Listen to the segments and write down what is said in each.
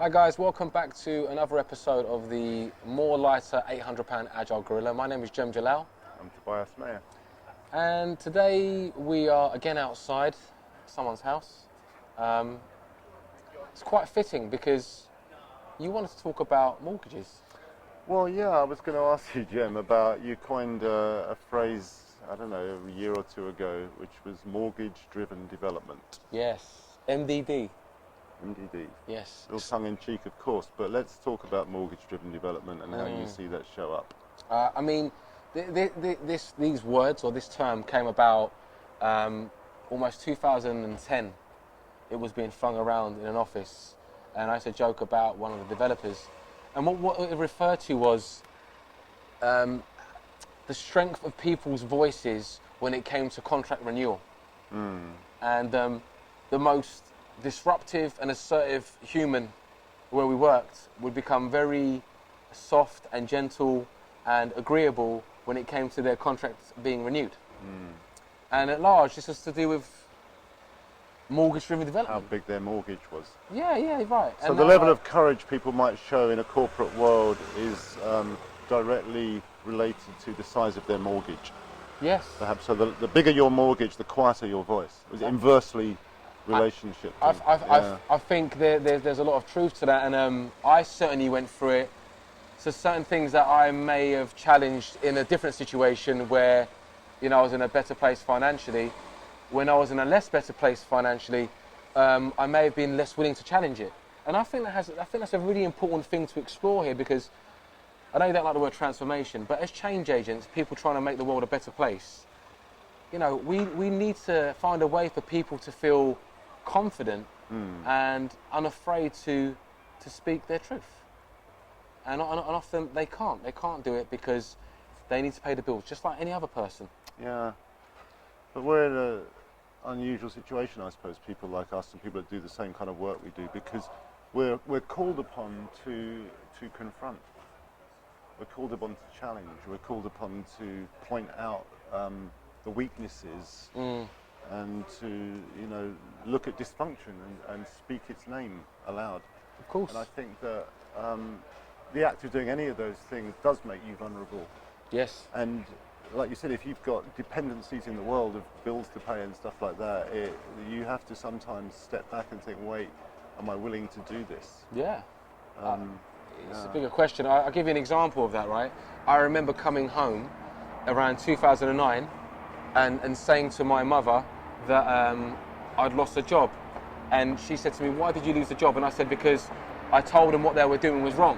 Hi guys, welcome back to another episode of the more lighter £800 Agile Gorilla. My name is Jem Jalal. I'm Tobias Mayer. And today we are again outside someone's house. It's quite fitting because you wanted to talk about mortgages. Well, yeah, I was going to ask you, Jem, about you coined a phrase, I don't know, a year or two ago, which was mortgage-driven development. Yes, MDD. MDD. Yes. A little tongue-in-cheek, of course, but let's talk about mortgage-driven development and how you see that show up. I mean, these words or this term came about almost 2010. It was being flung around in an office, and I used to joke about one of the developers. And what it referred to was the strength of people's voices when it came to contract renewal. And the most disruptive and assertive human where we worked would become very soft and gentle and agreeable when it came to their contracts being renewed. And at large, this has to do with mortgage-driven development. How big their mortgage was. Yeah, right. So the level of courage people might show in a corporate world is directly related to the size of their mortgage. Yes. Perhaps. So the bigger your mortgage, the quieter your voice. It was inversely relationship. I think there's a lot of truth to that, and I certainly went through it. So certain things that I may have challenged in a different situation where, I was in a better place financially. When I was in a less better place financially, I may have been less willing to challenge it. And I think that's a really important thing to explore here, because I know you don't like the word transformation, but as change agents, people trying to make the world a better place, we need to find a way for people to feel confident and unafraid to speak their truth. And often they can't do it because they need to pay the bills just like any other person. Yeah, but we're in an unusual situation, I suppose, people like us and people that do the same kind of work we do, because we're called upon to confront, we're called upon to challenge, we're called upon to point out the weaknesses and to look at dysfunction and speak its name aloud. Of course. And I think that the act of doing any of those things does make you vulnerable. Yes. And like you said, if you've got dependencies in the world of bills to pay and stuff like that, you have to sometimes step back and think, wait, am I willing to do this? Yeah. It's a bigger question. I'll give you an example of that, right? I remember coming home around 2009 and saying to my mother that I'd lost a job. And she said to me, why did you lose the job? And I said, because I told them what they were doing was wrong.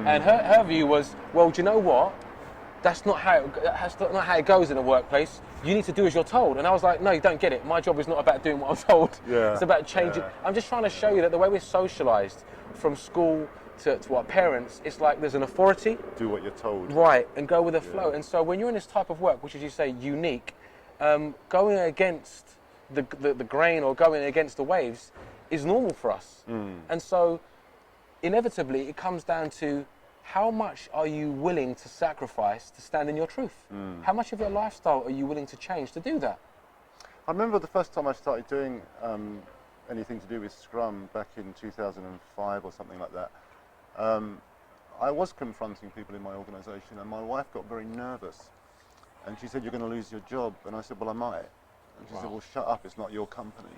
And her view was, well, do you know what? That's not how it goes in a workplace. You need to do as you're told. And I was like, no, you don't get it. My job is not about doing what I'm told. Yeah. It's about changing. Yeah. I'm just trying to show you that the way we're socialised from school to our parents, it's like there's an authority. Do what you're told. Right, and go with the flow. And so when you're in this type of work, which is, you say, unique, going against the grain or going against the waves is normal for us. And so inevitably it comes down to how much are you willing to sacrifice to stand in your truth? How much of your lifestyle are you willing to change to do that? I remember the first time I started doing anything to do with Scrum back in 2005 or something like that. I was confronting people in my organisation, and my wife got very nervous. And she said, you're going to lose your job. And I said, well, I might. And she said, well, shut up, it's not your company.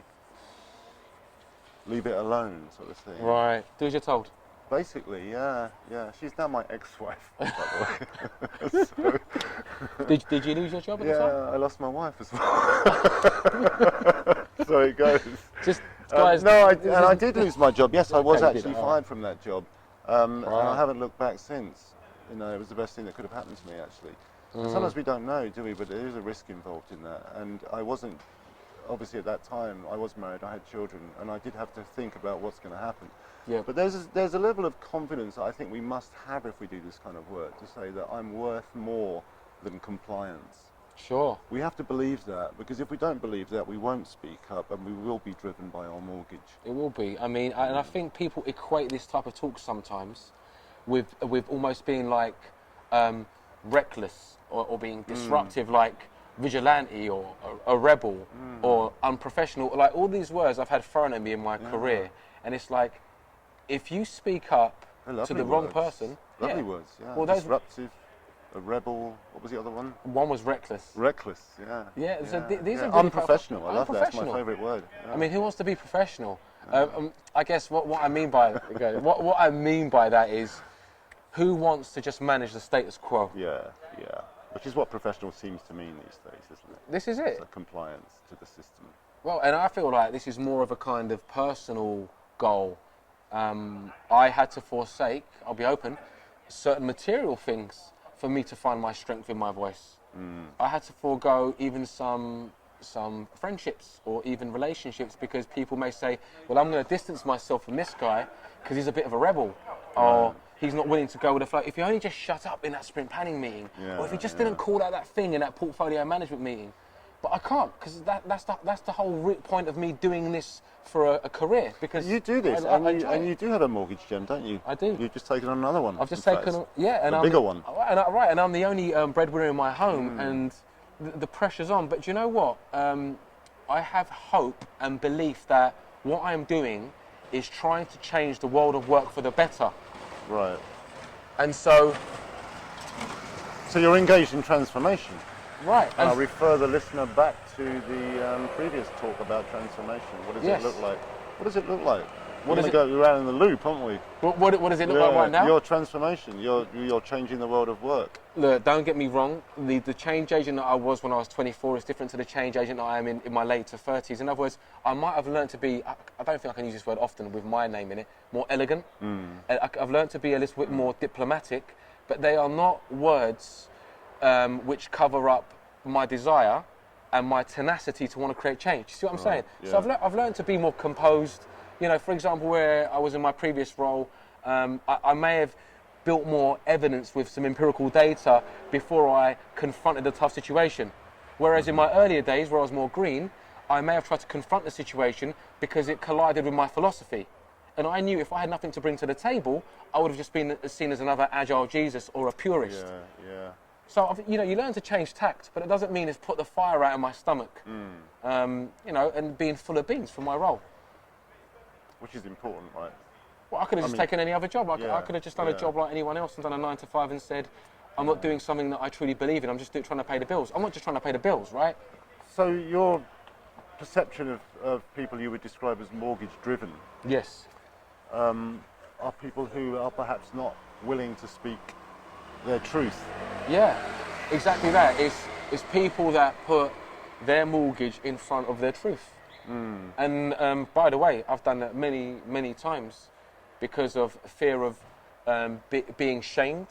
Leave it alone, sort of thing. Right, do as you're told. Basically, yeah. She's now my ex-wife, by the way. So, did you lose your job at the time? Yeah, I lost my wife as well. So it goes. Just guys. I did lose my job. Yes, I was actually fired from that job, and I haven't looked back since. It was the best thing that could have happened to me, actually. Sometimes we don't know, do we? But there is a risk involved in that, and I wasn't. Obviously, at that time, I was married. I had children, and I did have to think about what's going to happen. Yeah. But there's a level of confidence that I think we must have if we do this kind of work, to say that I'm worth more than compliance. Sure. We have to believe that, because if we don't believe that, we won't speak up, and we will be driven by our mortgage. It will be. I mean, and I think people equate this type of talk sometimes with almost being like reckless or being disruptive, like vigilante or a rebel or unprofessional. Like all these words I've had thrown at me in my career, and it's like, if you speak up They're to lovely the wrong words. person, Lovely words, yeah. Well, those- Disruptive, a rebel. What was the other one? one was reckless. Reckless, yeah. Yeah, so these are really unprofessional. I love that. That's my unprofessional. favourite word. Yeah. I mean, who wants to be professional? I guess what I mean by what I mean by that is, who wants to just manage the status quo? yeah, yeah. Which is what professional seems to mean these days, isn't it? This is it. It's a compliance to the system. Well, and I feel like this is more of a kind of personal goal. I had to forsake, I'll be open, certain material things for me to find my strength in my voice. I had to forego even some friendships or even relationships because people may say, well, I'm going to distance myself from this guy because he's a bit of a rebel, or he's not willing to go with the flow. If you only just shut up in that sprint planning meeting, or if you just didn't call out that thing in that portfolio management meeting. But I can't, because that's the whole point of me doing this for a career. Because You do this, I and enjoy it. you do have a mortgage, Jem, don't you? I do. You've just taken on another one. I've just in fact. taken, and a I'm bigger one. Right, and I'm the only breadwinner in my home, and the pressure's on. But do you know what? I have hope and belief that what I'm doing is trying to change the world of work for the better. Right. And so, So you're engaged in transformation. right, And I'll and refer the listener back to the previous talk about transformation. What does Yes. it look like? What does it look like? What We're does going to go around in the loop, aren't we? what does it look like right now? Your transformation. You're changing the world of work. Look, don't get me wrong, the change agent that I was when I was 24 is different to the change agent that I am in my later 30s. In other words, I might have learned to be, I don't think I can use this word often with my name in it, more elegant. I've learned to be a little bit more diplomatic, but they are not words which cover up my desire and my tenacity to want to create change. You see what I'm saying? yeah. So I've learned to be more composed. You know, for example, where I was in my previous role, I may have built more evidence with some empirical data before I confronted a tough situation. Whereas in my earlier days, where I was more green, I may have tried to confront the situation because it collided with my philosophy. And I knew if I had nothing to bring to the table, I would have just been seen as another agile Jesus or a purist. Yeah. So, you learn to change tact, but it doesn't mean it's put the fire out of my stomach, and being full of beans for my role. Which is important, right? Well, I could have just taken any other job. I could have just done a yeah. job like anyone else and done a 9 to 5 and said, I'm not doing something that I truly believe in. I'm just trying to pay the bills. I'm not just trying to pay the bills, right? So your perception of people you would describe as mortgage-driven Yes. are people who are perhaps not willing to speak their truth. Yeah, exactly that. It's people that put their mortgage in front of their truth. And by the way, I've done that many, many times because of fear of being shamed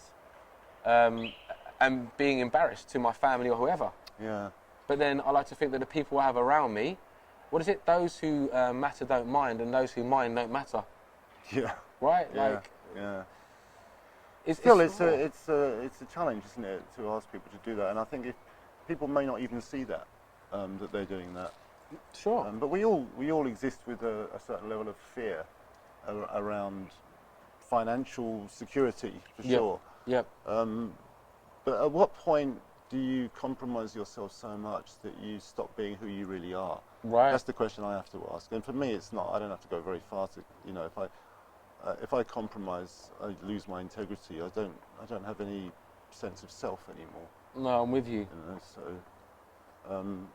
and being embarrassed to my family or whoever. Yeah. But then I like to think that the people I have around me, what is it? Those who matter don't mind, and those who mind don't matter. Yeah. Right? Yeah. Yeah. It's Still, it's a challenge, isn't it, to ask people to do that? And I think if people may not even see that that they're doing that. sure. But we all exist with a certain level of fear around financial security, for Yep. sure. Yep. But at what point do you compromise yourself so much that you stop being who you really are? Right. That's the question I have to ask. And for me, it's not. I don't have to go very far to, if I compromise, I lose my integrity. I don't have any sense of self anymore. No, I'm with you. So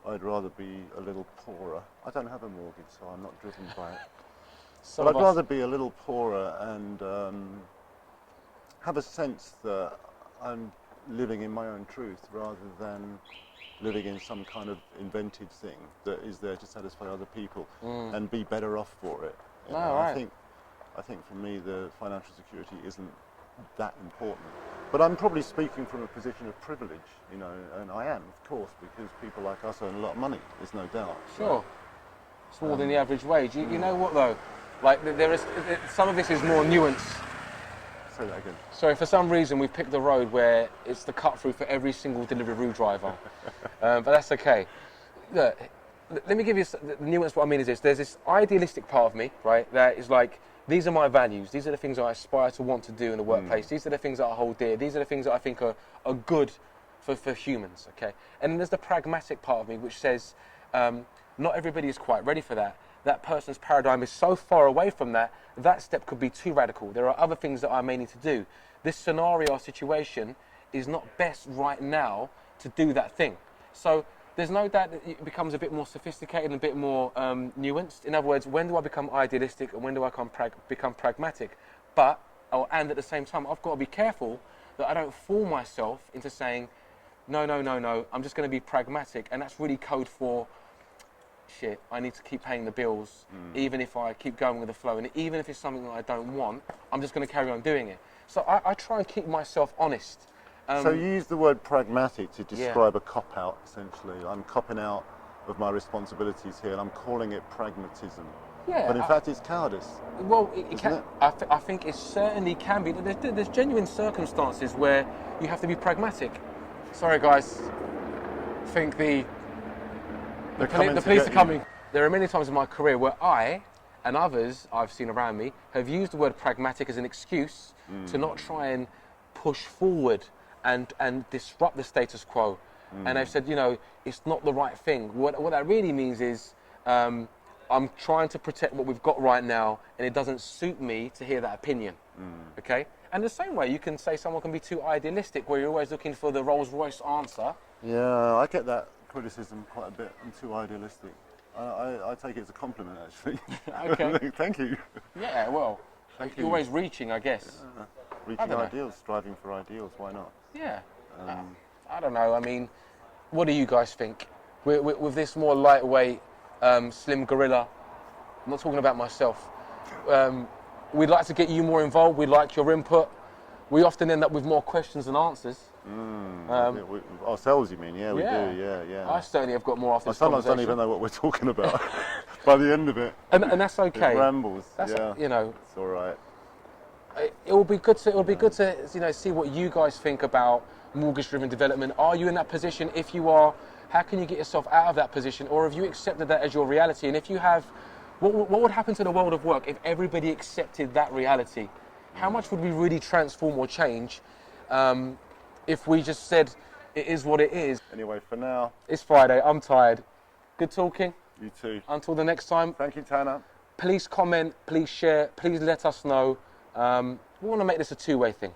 I'd rather be a little poorer. I don't have a mortgage, so I'm not driven by it. Some But of I'd us- rather be a little poorer and have a sense that I'm living in my own truth rather than living in some kind of invented thing that is there to satisfy other people and be better off for it. You know, right. I think for me the financial security isn't that important. But I'm probably speaking from a position of privilege, and I am, of course, because people like us earn a lot of money, there's no doubt. Sure. It's more than the average wage. You know what though? Like some of this is more nuance. Say that again. So for some reason we've picked a road where it's the cut through for every single Deliveroo driver, but that's okay. Look, let me give you the nuance. What I mean is this: there's this idealistic part of me, right? That is like, these are my values. These are the things I aspire to want to do in the workplace. These are the things that I hold dear. These are the things that I think are good for humans. Okay. And then there's the pragmatic part of me which says, not everybody is quite ready for that. that person's paradigm is so far away from that, that step could be too radical. There are other things that I may need to do. This scenario or situation is not best right now to do that thing. So there's no doubt that it becomes a bit more sophisticated and a bit more nuanced. In other words, when do I become idealistic and when do I become pragmatic? And at the same time, I've got to be careful that I don't fool myself into saying, no, I'm just going to be pragmatic. And that's really code for, shit, I need to keep paying the bills, even if I keep going with the flow. And even if it's something that I don't want, I'm just going to carry on doing it. So I try and keep myself honest. So you use the word pragmatic to describe a cop-out, essentially. I'm copping out of my responsibilities here, and I'm calling it pragmatism. Yeah, but in fact, it's cowardice. Well, it can. I think it certainly can be. There's genuine circumstances where you have to be pragmatic. Sorry, guys. I think the police are coming. There are many times in my career where I and others I've seen around me have used the word pragmatic as an excuse to not try and push forward and disrupt the status quo. And they've said, it's not the right thing. What that really means is I'm trying to protect what we've got right now, and it doesn't suit me to hear that opinion. Okay? And the same way, you can say someone can be too idealistic, where you're always looking for the Rolls-Royce answer. Yeah, I get that criticism quite a bit. I'm too idealistic. I take it as a compliment, actually. Okay. Thank you. Yeah, well, Thank you're you. always reaching, I guess. Reaching ideals, striving for ideals, why not? Yeah. I don't know. I mean, what do you guys think? With this more lightweight, slim gorilla, I'm not talking about myself. We'd like to get you more involved. We'd like your input. We often end up with more questions than answers. Ourselves, you mean? Yeah, we do. Yeah. I certainly have got more after I this sometimes don't conversation. even know what we're talking about by the end of it. And that's okay. It rambles. That's, yeah. It's all right. It will be good to see what you guys think about mortgage-driven development. Are you in that position? If you are, how can you get yourself out of that position? Or have you accepted that as your reality? And if you have, what would happen to the world of work if everybody accepted that reality? How much would we really transform or change if we just said it is what it is? Anyway, for now, it's Friday. I'm tired. Good talking. You too. Until the next time. Thank you, Tanner. Please comment. Please share. Please let us know. We want to make this a two-way thing.